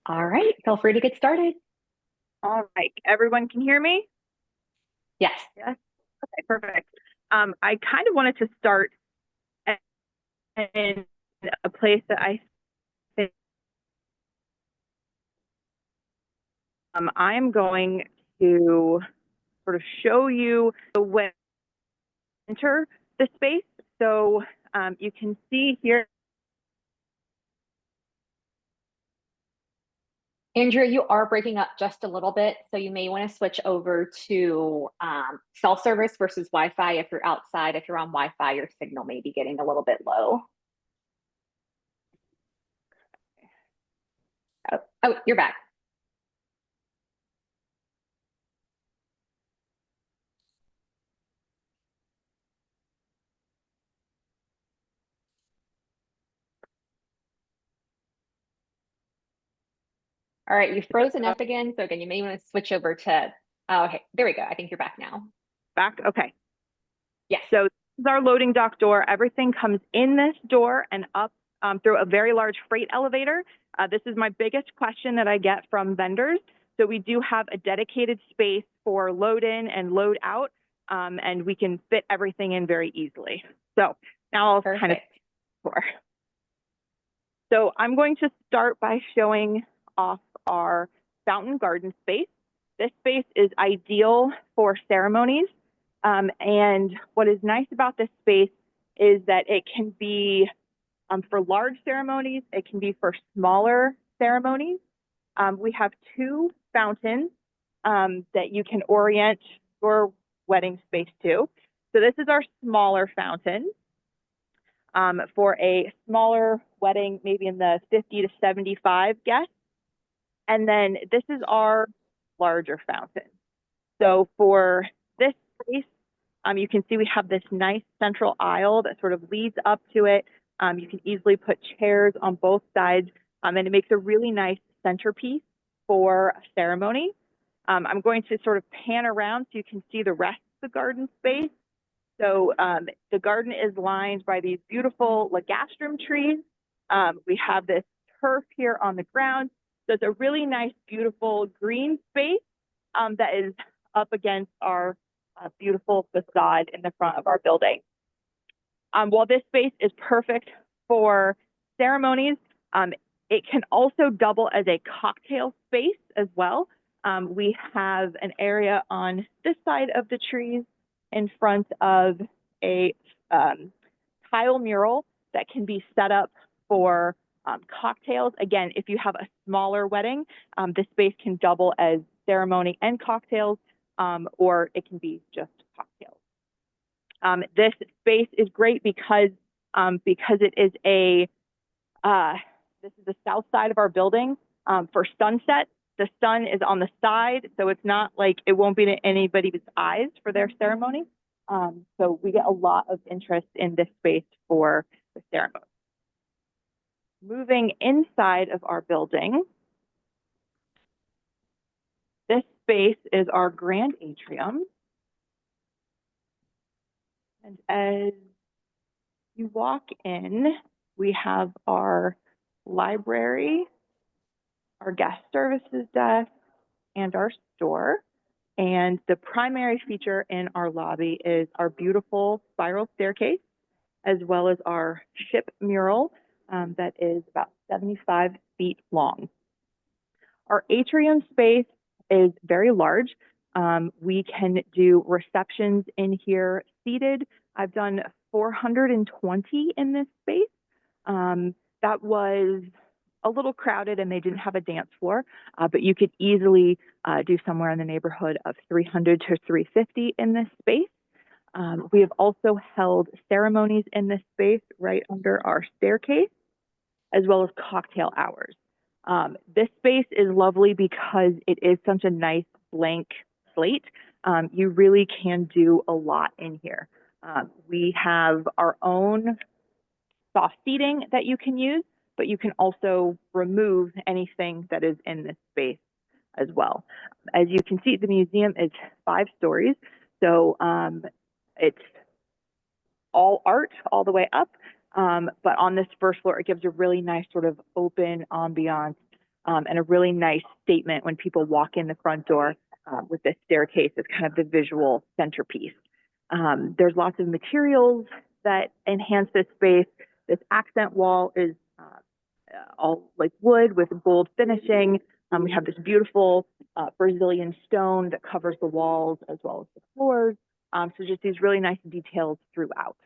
All right, feel free to get started. All right, everyone can hear me? Yes. Yes. Okay, perfect. I kind of wanted to start in a place that I think I am going to sort of show you the way to enter the space. So you can see here. Andrea, you are breaking up just a little bit, so you may want to switch over to cell service versus Wi-Fi if you're outside. If you're on Wi-Fi, your signal may be getting a little bit low. Oh, you're back. All right, you've frozen up again. So again, you may want to switch over to, oh, okay, there we go. I think you're back now. Back. Okay. Yes. So this is our loading dock door. Everything comes in this door and up through a very large freight elevator. This is my biggest question that I get from vendors. So we do have a dedicated space for load in and load out, and we can fit everything in very easily. So now I'll kind of Perfect. explore. So I'm going to start by showing off our fountain garden space. This space is ideal for ceremonies. And what is nice about this space is that it can be for large ceremonies, it can be for smaller ceremonies. We have two fountains that you can orient your wedding space to. So this is our smaller fountain for a smaller wedding, maybe in the 50 to 75 guests. And then this is our larger fountain. So for this space, you can see we have this nice central aisle that sort of leads up to it. You can easily put chairs on both sides, and it makes a really nice centerpiece for a ceremony. I'm going to sort of pan around so you can see the rest of the garden space. So the garden is lined by these beautiful ligustrum trees. We have this turf here on the ground. So it's a really nice, beautiful green space that is up against our beautiful facade in the front of our building. While this space is perfect for ceremonies, it can also double as a cocktail space as well. We have an area on this side of the trees in front of a tile mural that can be set up for cocktails. Again, if you have a smaller wedding, this space can double as ceremony and cocktails, or it can be just cocktails. This space is great because it is this is the south side of our building for sunset. The sun is on the side, so it's not like it won't be in anybody's eyes for their ceremony. So we get a lot of interest in this space for the ceremony. Moving inside of our building, this space is our grand atrium. And as you walk in, we have our library, our guest services desk, and our store. And the primary feature in our lobby is our beautiful spiral staircase, as well as our ship mural that is about 75 feet long. Our atrium space is very large. We can do receptions in here seated. I've done 420 in this space. That was a little crowded and they didn't have a dance floor, but you could easily do somewhere in the neighborhood of 300 to 350 in this space. We have also held ceremonies in this space right under our staircase, as well as cocktail hours. This space is lovely because it is such a nice blank slate. You really can do a lot in here. We have our own soft seating that you can use, but you can also remove anything that is in this space as well. As you can see, the museum is 5 stories, so it's all art all the way up. But on this first floor, it gives a really nice sort of open ambiance and a really nice statement when people walk in the front door with this staircase as kind of the visual centerpiece. There's lots of materials that enhance this space. This accent wall is all like wood with gold finishing. We have this beautiful Brazilian stone that covers the walls as well as the floors. So just these really nice details throughout.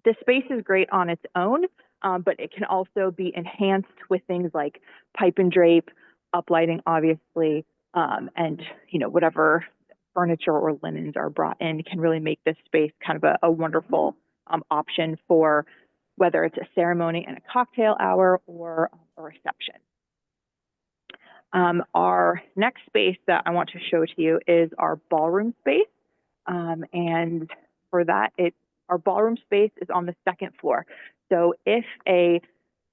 This space is great on its own, but it can also be enhanced with things like pipe and drape, uplighting, obviously, and whatever furniture or linens are brought in can really make this space kind of a wonderful option for whether it's a ceremony and a cocktail hour or a reception. Our next space that I want to show to you is our ballroom space. And for that, our ballroom space is on the second floor. So if a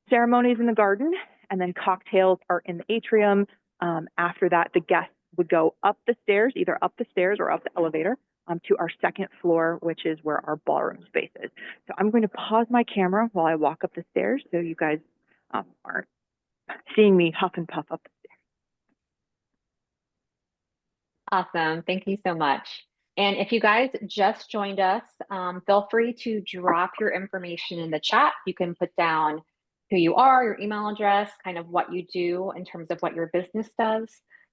ceremony is in the garden and then cocktails are in the atrium, after that, the guests would go up the stairs, either up the stairs or up the elevator, to our second floor, which is where our ballroom space is. So I'm going to pause my camera while I walk up the stairs so you guys aren't seeing me huff and puff up the stairs. Awesome. Thank you so much. And if you guys just joined us, feel free to drop your information in the chat. You can put down who you are, your email address, kind of what you do in terms of what your business does.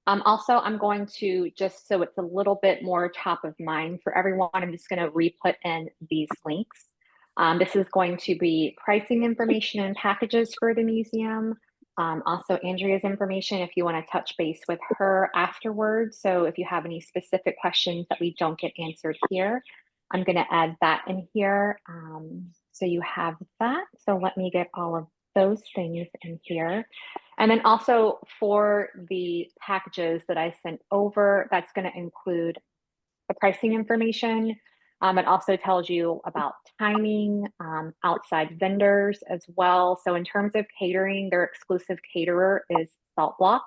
Also, I'm going to, just so it's a little bit more top of mind for everyone, I'm just going to re-put in these links. This is going to be pricing information and packages for the museum. Also, Andrea's information if you want to touch base with her afterwards. So if you have any specific questions that we don't get answered here, I'm going to add that in here. So you have that. So let me get all of those things in here. And then also for the packages that I sent over, that's going to include the pricing information. It also tells you about timing, outside vendors as well. So in terms of catering, their exclusive caterer is Salt Block.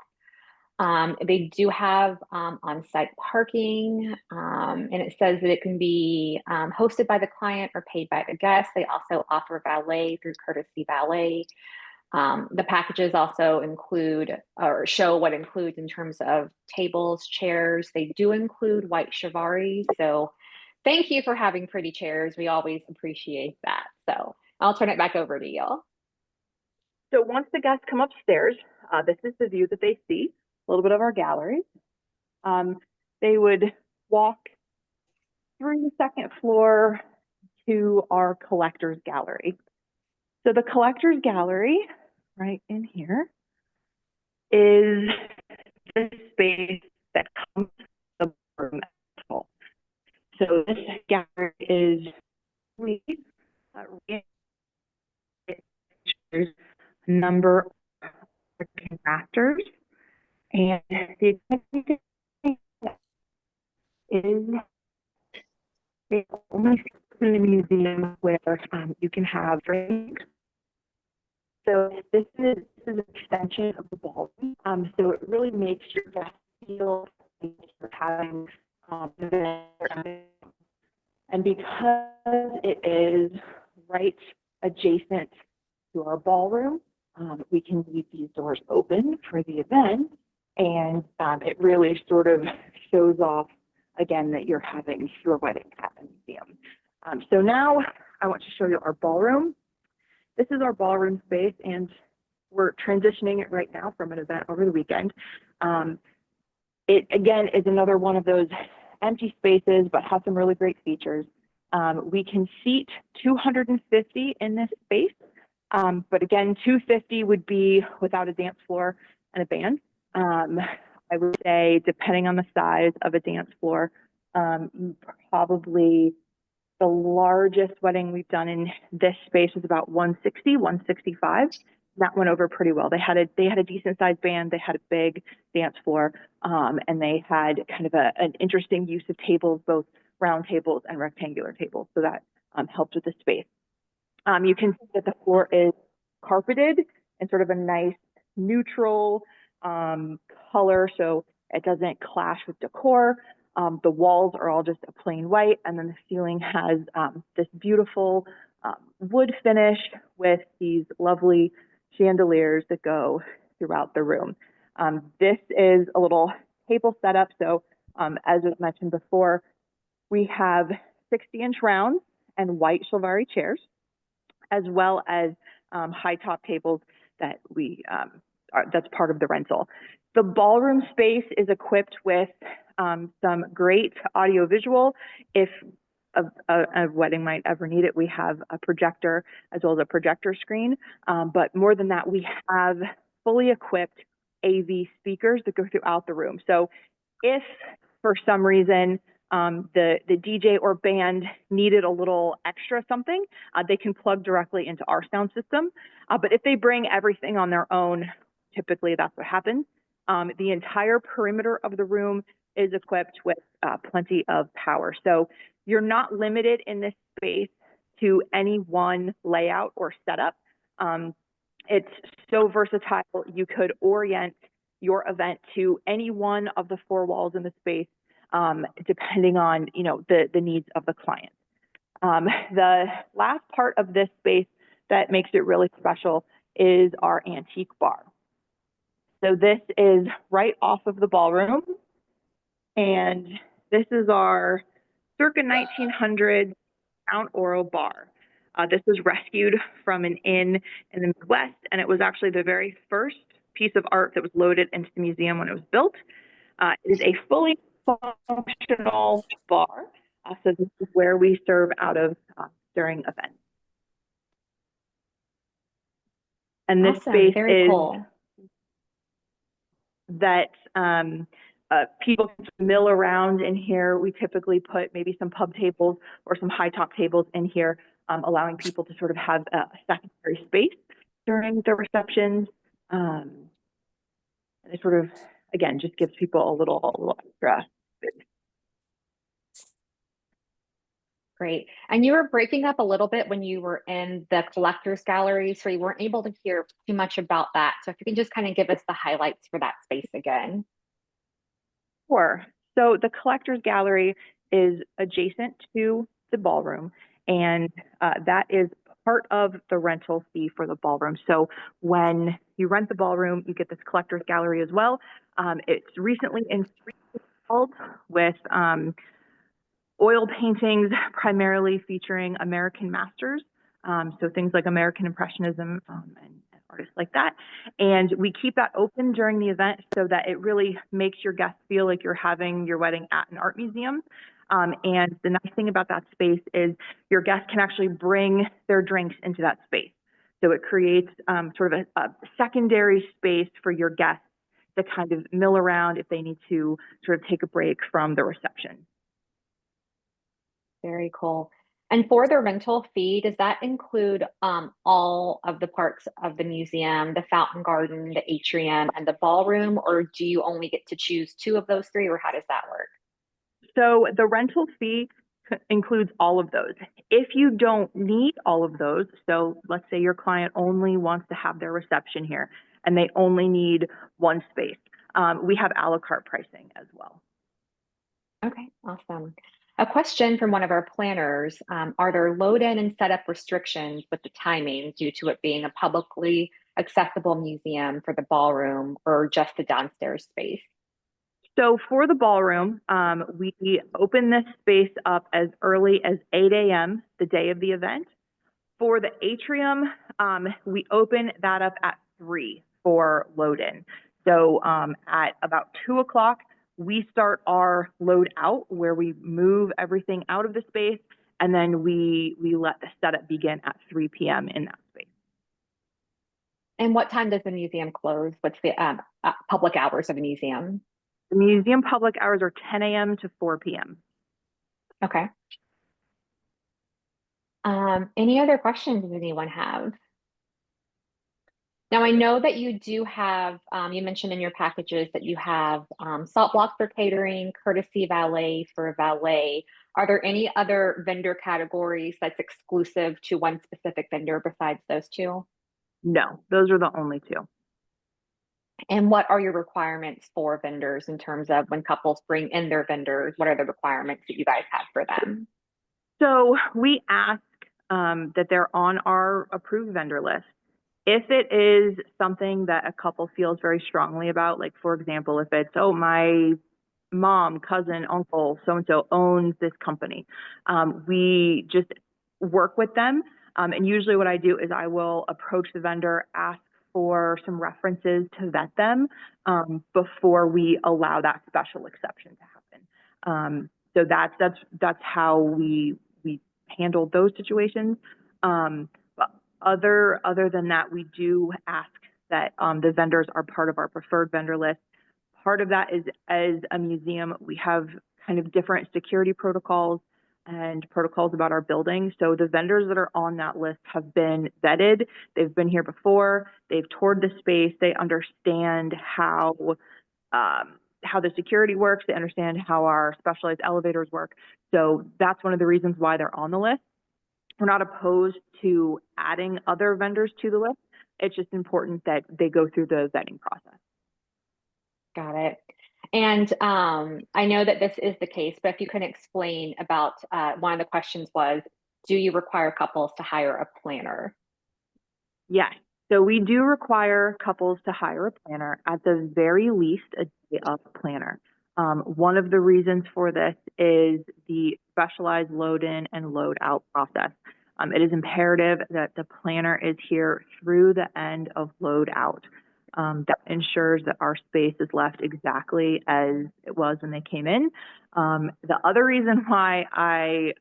They do have on-site parking, and it says that it can be hosted by the client or paid by the guest. They also offer valet through Courtesy Valet. The packages also include or show what includes in terms of tables, chairs. They do include white chivalry. So thank you for having pretty chairs. We always appreciate that. So I'll turn it back over to you. So once the guests come upstairs, this is the view that they see, a little bit of our gallery. They would walk through the second floor to our collector's gallery. So the collector's gallery, right in here, is the space that comes with the room. So this gallery is a number of rafters, and the thing is the only in the museum where you can have drinks. So this is an extension of the ballroom. So it really makes your guests feel like you're having and because it is right adjacent to our ballroom, we can leave these doors open for the event, and it really sort of shows off again that you're having your wedding at the museum. So now I want to show you our ballroom. This is our ballroom space, and we're transitioning it right now from an event over the weekend. It again is another one of those empty spaces, but has some really great features. We can seat 250 in this space, but again, 250 would be without a dance floor and a band. I would say, depending on the size of a dance floor, probably the largest wedding we've done in this space was about 160, 165. That went over pretty well. They had a decent sized band, they had a big dance floor, and they had kind of an interesting use of tables, both round tables and rectangular tables. So that helped with the space. You can see that the floor is carpeted in sort of a nice neutral color, so it doesn't clash with decor. The walls are all just a plain white, and then the ceiling has this beautiful wood finish with these lovely chandeliers that go throughout the room. This is a little table setup. So as was mentioned before, we have 60-inch rounds and white Chilvari chairs, as well as high top tables that that's part of the rental. The ballroom space is equipped with some great audio visual. If a wedding might ever need it, we have a projector as well as a projector screen. But more than that, we have fully equipped AV speakers that go throughout the room. So if for some reason the DJ or band needed a little extra something, they can plug directly into our sound system. But if they bring everything on their own, typically that's what happens. The entire perimeter of the room is equipped with plenty of power. So you're not limited in this space to any one layout or setup. It's so versatile. You could orient your event to any one of the four walls in the space, depending on the needs of the client. The last part of this space that makes it really special is our antique bar. So this is right off of the ballroom, and this is our circa 1900 Count Oro bar. This was rescued from an inn in the Midwest, and it was actually the very first piece of art that was loaded into the museum when it was built. It is a fully functional bar, so this is where we serve out of during events. And this Awesome. space Very is cool. That people can mill around in here. We typically put maybe some pub tables or some high top tables in here, allowing people to sort of have a secondary space during the receptions. And it sort of, again, just gives people a little extra space. Great. And you were breaking up a little bit when you were in the collectors gallery, so you weren't able to hear too much about that. So if you can just kind of give us the highlights for that space again. Sure. So the collectors gallery is adjacent to the ballroom, and that is part of the rental fee for the ballroom. So when you rent the ballroom, you get this collectors gallery as well. It's recently installed with oil paintings, primarily featuring American masters. So things like American Impressionism and artists like that. And we keep that open during the event so that it really makes your guests feel like you're having your wedding at an art museum. And the nice thing about that space is your guests can actually bring their drinks into that space. So it creates sort of a secondary space for your guests to kind of mill around if they need to sort of take a break from the reception. Very cool. And for the rental fee, does that include all of the parts of the museum, the fountain garden, the atrium, and the ballroom, or do you only get to choose two of those three, or how does that work? So the rental fee includes all of those. If you don't need all of those, so let's say your client only wants to have their reception here and they only need one space, we have a la carte pricing as well. Okay, awesome. A question from one of our planners, are there load-in and setup restrictions with the timing due to it being a publicly accessible museum for the ballroom or just the downstairs space? So for the ballroom, we open this space up as early as 8 a.m. the day of the event. For the atrium, we open that up at 3 for load-in. So at about 2 o'clock, we start our load out where we move everything out of the space, and then we let the setup begin at 3 p.m. in that space. And what time does the museum close? What's the public hours of the museum? The museum public hours are 10 a.m. to 4 p.m. Okay. Any other questions does anyone have? Now, I know that you do have, you mentioned in your packages that you have salt block for catering, courtesy valet for valet. Are there any other vendor categories that's exclusive to one specific vendor besides those two? No, those are the only two. And what are your requirements for vendors in terms of when couples bring in their vendors? What are the requirements that you guys have for them? So we ask that they're on our approved vendor list. If it is something that a couple feels very strongly about, like for example, if it's, oh, my mom, cousin, uncle, so-and-so owns this company, we just work with them. And usually what I do is I will approach the vendor, ask for some references to vet them before we allow that special exception to happen. So that's how we handle those situations. But other than that, we do ask that the vendors are part of our preferred vendor list. Part of that is, as a museum, we have kind of different security protocols and protocols about our building. So the vendors that are on that list have been vetted. They've been here before. They've toured the space. They understand how the security works. They understand how our specialized elevators work. So that's one of the reasons why they're on the list. We're not opposed to adding other vendors to the list. It's just important that they go through the vetting process. Got it. And I know that this is the case, but if you can explain about one of the questions was, do you require couples to hire a planner? Yes. So we do require couples to hire a planner, at the very least a day of planner. One of the reasons for this is the specialized load in and load out process. It is imperative that the planner is here through the end of load out. That ensures that our space is left exactly as it was when they came in. The other reason why I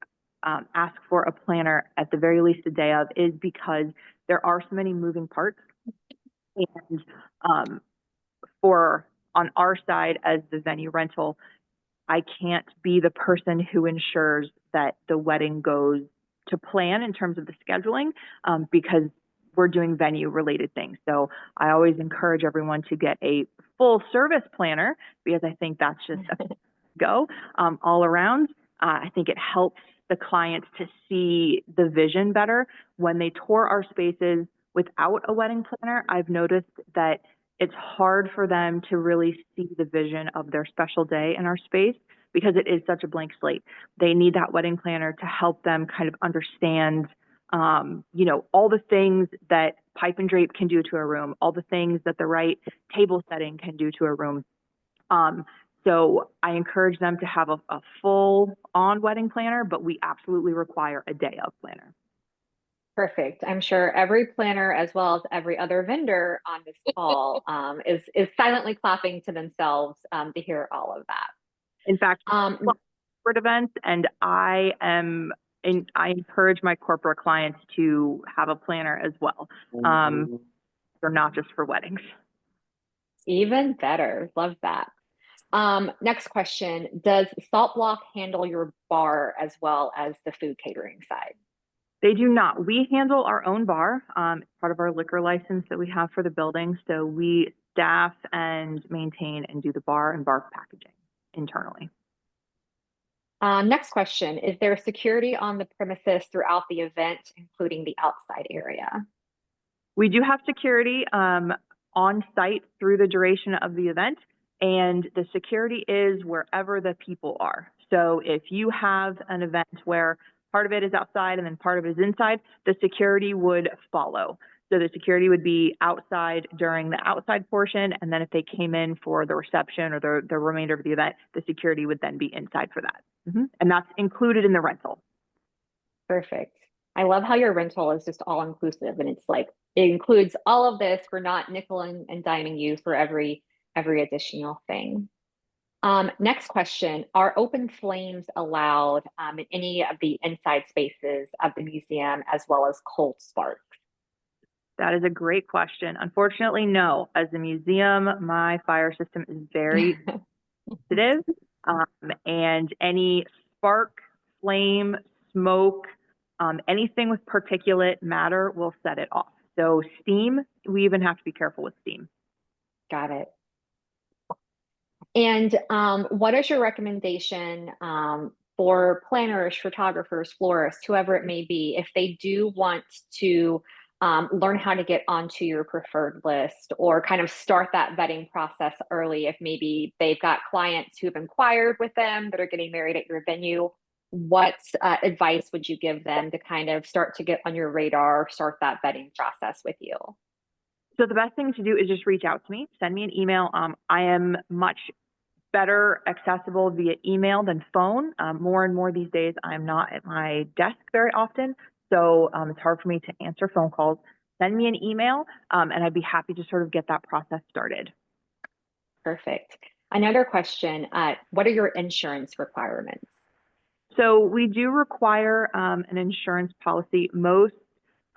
ask for a planner at the very least a day of is because there are so many moving parts. And on our side as the venue rental, I can't be the person who ensures that the wedding goes to plan in terms of the scheduling because we're doing venue related things. So I always encourage everyone to get a full service planner because I think that's just a go all around. I think it helps the clients to see the vision better. When they tour our spaces without a wedding planner, I've noticed that it's hard for them to really see the vision of their special day in our space because it is such a blank slate. They need that wedding planner to help them kind of understand, all the things that pipe and drape can do to a room, all the things that the right table setting can do to a room. So I encourage them to have a full on wedding planner, but we absolutely require a day of planner. Perfect. I'm sure every planner, as well as every other vendor on this call, is silently clapping to themselves to hear all of that. In fact, corporate events, and I encourage my corporate clients to have a planner as well. They're not just for weddings. Even better. Love that. Next question. Does Salt Block handle your bar as well as the food catering side? They do not. We handle our own bar. It's part of our liquor license that we have for the building. So we staff and maintain and do the bar and bar packaging internally. Next question. Is there security on the premises throughout the event, including the outside area? We do have security on site through the duration of the event, and the security is wherever the people are. So if you have an event where part of it is outside and then part of it is inside, the security would follow. So the security would be outside during the outside portion, and then if they came in for the reception or the remainder of the event, the security would then be inside for that. And that's included in the rental. Perfect. I love how your rental is just all inclusive, and it's like it includes all of this. We're not nickel and diming you for every additional thing. Next question. Are open flames allowed in any of the inside spaces of the museum, as well as cold sparks? That is a great question. Unfortunately, no. As a museum, my fire system is very sensitive, and any spark, flame, smoke, anything with particulate matter will set it off. So steam, we even have to be careful with steam. Got it. And what is your recommendation for planners, photographers, florists, whoever it may be, if they do want to learn how to get onto your preferred list or kind of start that vetting process early? If maybe they've got clients who have inquired with them that are getting married at your venue, what advice would you give them to kind of start to get on your radar, start that vetting process with you? So the best thing to do is just reach out to me, send me an email. I am much better accessible via email than phone. More and more these days, I'm not at my desk very often, so it's hard for me to answer phone calls. Send me an email, and I'd be happy to sort of get that process started. Perfect. Another question, what are your insurance requirements? So we do require an insurance policy. Most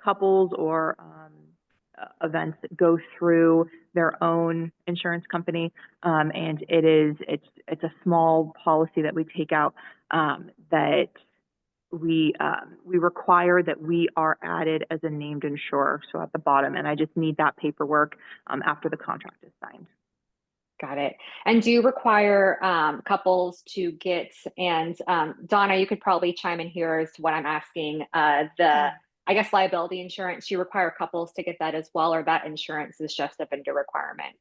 couples or events go through their own insurance company, and it's a small policy that we take out that we require that we are added as a named insurer. So at the bottom, and I just need that paperwork after the contract is signed. Got it. And do you require couples to get, and Donna, you could probably chime in here as to what I'm asking, I guess, liability insurance, do you require couples to get that as well, or that insurance is just a vendor requirement?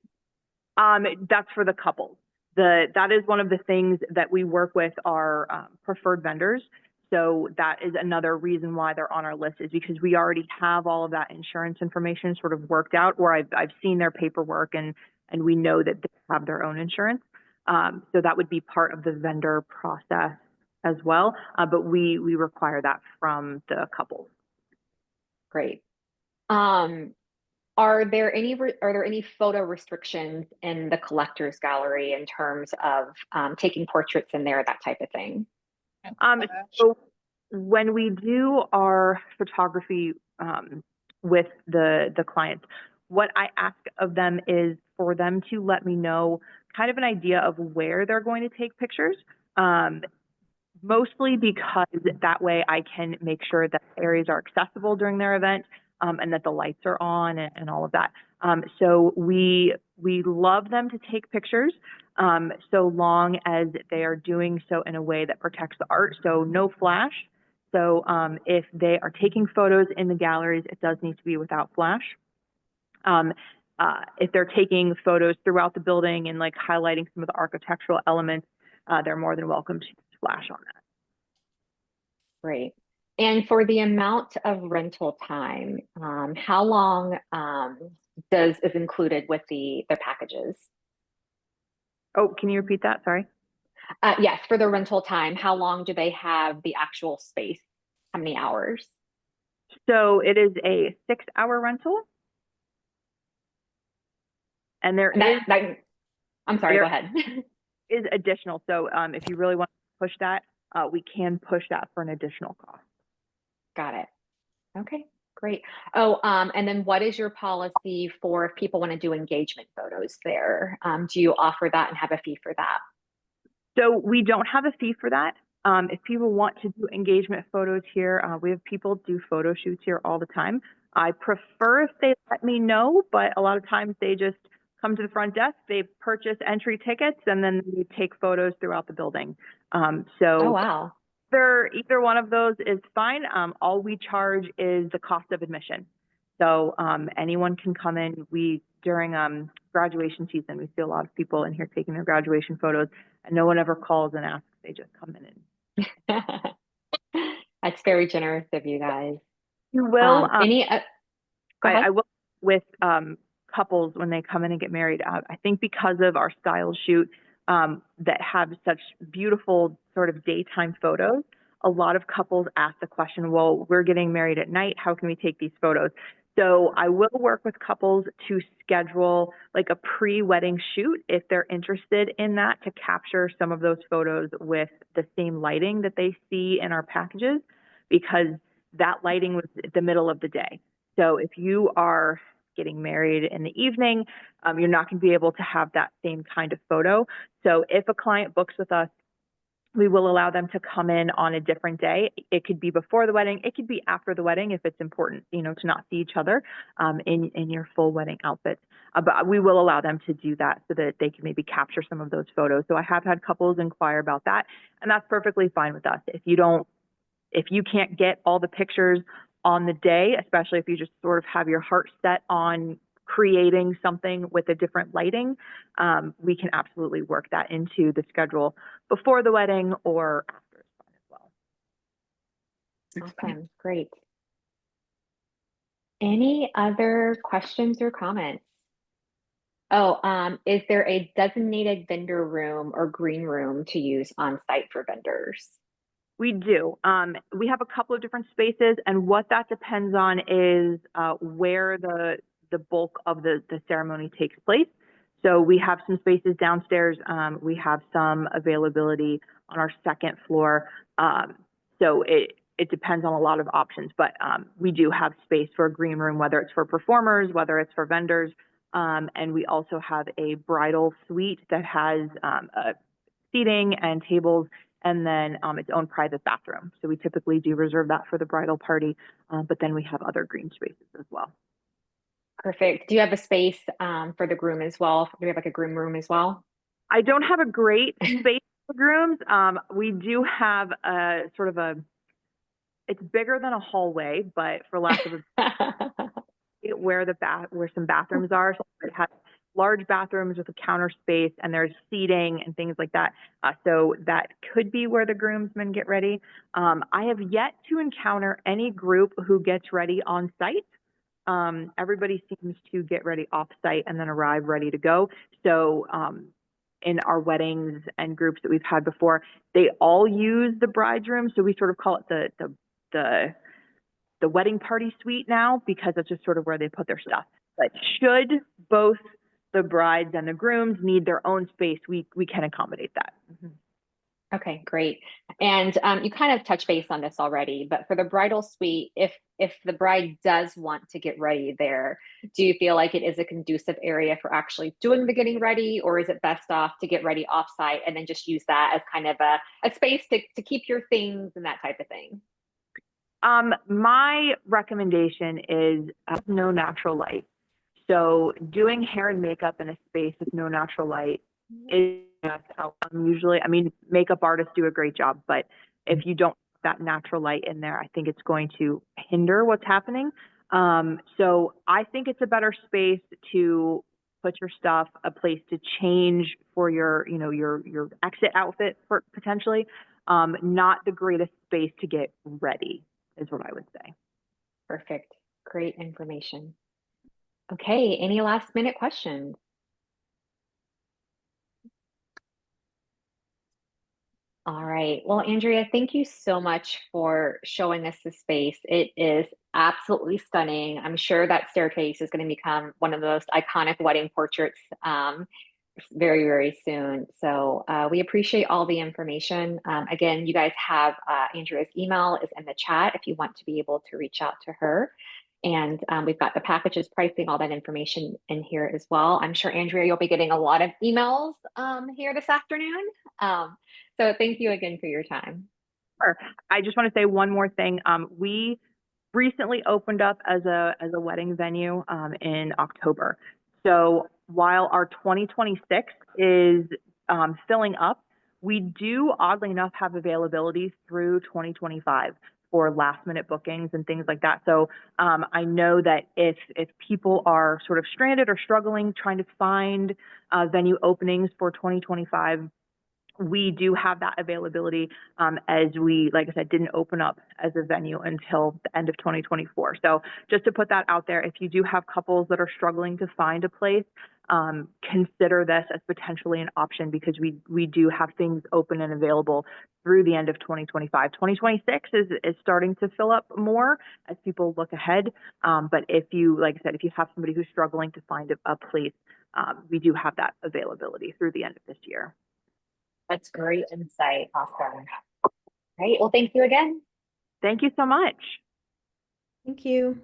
That's for the couples. That is one of the things that we work with our preferred vendors. So that is another reason why they're on our list, is because we already have all of that insurance information sort of worked out, or I've seen their paperwork and we know that they have their own insurance. So that would be part of the vendor process as well. But we require that from the couples. Great. Are there any photo restrictions in the collector's gallery in terms of taking portraits in there, that type of thing? So when we do our photography with the clients, what I ask of them is for them to let me know kind of an idea of where they're going to take pictures. Mostly because that way I can make sure that areas are accessible during their event, and that the lights are on and all of that. So we love them to take pictures, so long as they are doing so in a way that protects the art. So no flash. So if they are taking photos in the galleries, it does need to be without flash. If they're taking photos throughout the building and like highlighting some of the architectural elements, they're more than welcome to flash on that. Great. And for the amount of rental time, how long is included with their packages? Oh, can you repeat that? Sorry. Yes, for the rental time, how long do they have the actual space? How many hours? So it is a 6-hour rental. And I'm sorry, go ahead. Is additional. So if you really want to push that, we can push that for an additional cost. Got it. Okay, great. Oh, and then what is your policy for if people want to do engagement photos there? Do you offer that and have a fee for that? So we don't have a fee for that. If people want to do engagement photos here, we have people do photo shoots here all the time. I prefer if they let me know, but a lot of times they just come to the front desk, they purchase entry tickets, and then they take photos throughout the building. Oh, wow. Either one of those is fine. All we charge is the cost of admission. So anyone can come in. During graduation season, we see a lot of people in here taking their graduation photos, and no one ever calls and asks. They just come in and That's very generous of you guys. you will. I will with couples when they come in and get married. I think because of our style shoot that have such beautiful sort of daytime photos, a lot of couples ask the question, well, we're getting married at night. How can we take these photos? So I will work with couples to schedule like a pre-wedding shoot if they're interested in that, to capture some of those photos with the same lighting that they see in our packages, because that lighting was the middle of the day. So if you are getting married in the evening, you're not going to be able to have that same kind of photo. So if a client books with us, we will allow them to come in on a different day. It could be before the wedding. It could be after the wedding if it's important, to not see each other in your full wedding outfits. But we will allow them to do that so that they can maybe capture some of those photos. So I have had couples inquire about that, and that's perfectly fine with us. If you can't get all the pictures on the day, especially if you just sort of have your heart set on creating something with a different lighting, we can absolutely work that into the schedule before the wedding or after is fine as well. Awesome, great. Any other questions or comments? Oh, is there a designated vendor room or green room to use on site for vendors? We do. We have a couple of different spaces, and what that depends on is where the bulk of the ceremony takes place. So we have some spaces downstairs. We have some availability on our second floor. So it depends on a lot of options, but we do have space for a green room, whether it's for performers, whether it's for vendors. And we also have a bridal suite that has seating and tables, and then its own private bathroom. So we typically do reserve that for the bridal party, but then we have other green spaces as well. Perfect. Do you have a space for the groom as well? Do you have like a groom room as well? I don't have a great space for grooms. We do have a sort of it's bigger than a hallway, but for lack of where some bathrooms are. So it has large bathrooms with a counter space, and there's seating and things like that. So that could be where the groomsmen get ready. I have yet to encounter any group who gets ready on site. Everybody seems to get ready off site and then arrive ready to go. So in our weddings and groups that we've had before, they all use the bride's room. So we sort of call it the wedding party suite now, because that's just sort of where they put their stuff. But should both the brides and the grooms need their own space, we can accommodate that. Okay, great. And you kind of touched base on this already, but for the bridal suite, if the bride does want to get ready there, do you feel like it is a conducive area for actually doing the getting ready, or is it best off to get ready offsite and then just use that as kind of a space to keep your things and that type of thing? My recommendation is no natural light. So doing hair and makeup in a space with no natural light is usually, I mean, makeup artists do a great job, but if you don't have that natural light in there, I think it's going to hinder what's happening. So I think it's a better space to put your stuff, a place to change for your, your exit outfit for potentially, not the greatest space to get ready, is what I would say. Perfect. Great information. Okay, any last minute questions? All right. Well, Andrea, thank you so much for showing us the space. It is absolutely stunning. I'm sure that staircase is going to become one of the most iconic wedding portraits very, very soon. So we appreciate all the information. Again, you guys have Andrea's email is in the chat if you want to be able to reach out to her. And we've got the packages, pricing, all that information in here as well. I'm sure, Andrea, you'll be getting a lot of emails here this afternoon. So thank you again for your time. Sure. I just want to say one more thing. We recently opened up as a wedding venue in October. So while our 2026 is filling up, we do, oddly enough, have availability through 2025 for last minute bookings and things like that. So I know that if people are sort of stranded or struggling trying to find venue openings for 2025, we do have that availability as we, like I said, didn't open up as a venue until the end of 2024. So just to put that out there, if you do have couples that are struggling to find a place, consider this as potentially an option, because we do have things open and available through the end of 2025. 2026 is starting to fill up more as people look ahead. But if you, like I said, if you have somebody who's struggling to find a place, we do have that availability through the end of this year. That's great insight. Awesome. Great. Well, thank you again. Thank you so much. Thank you.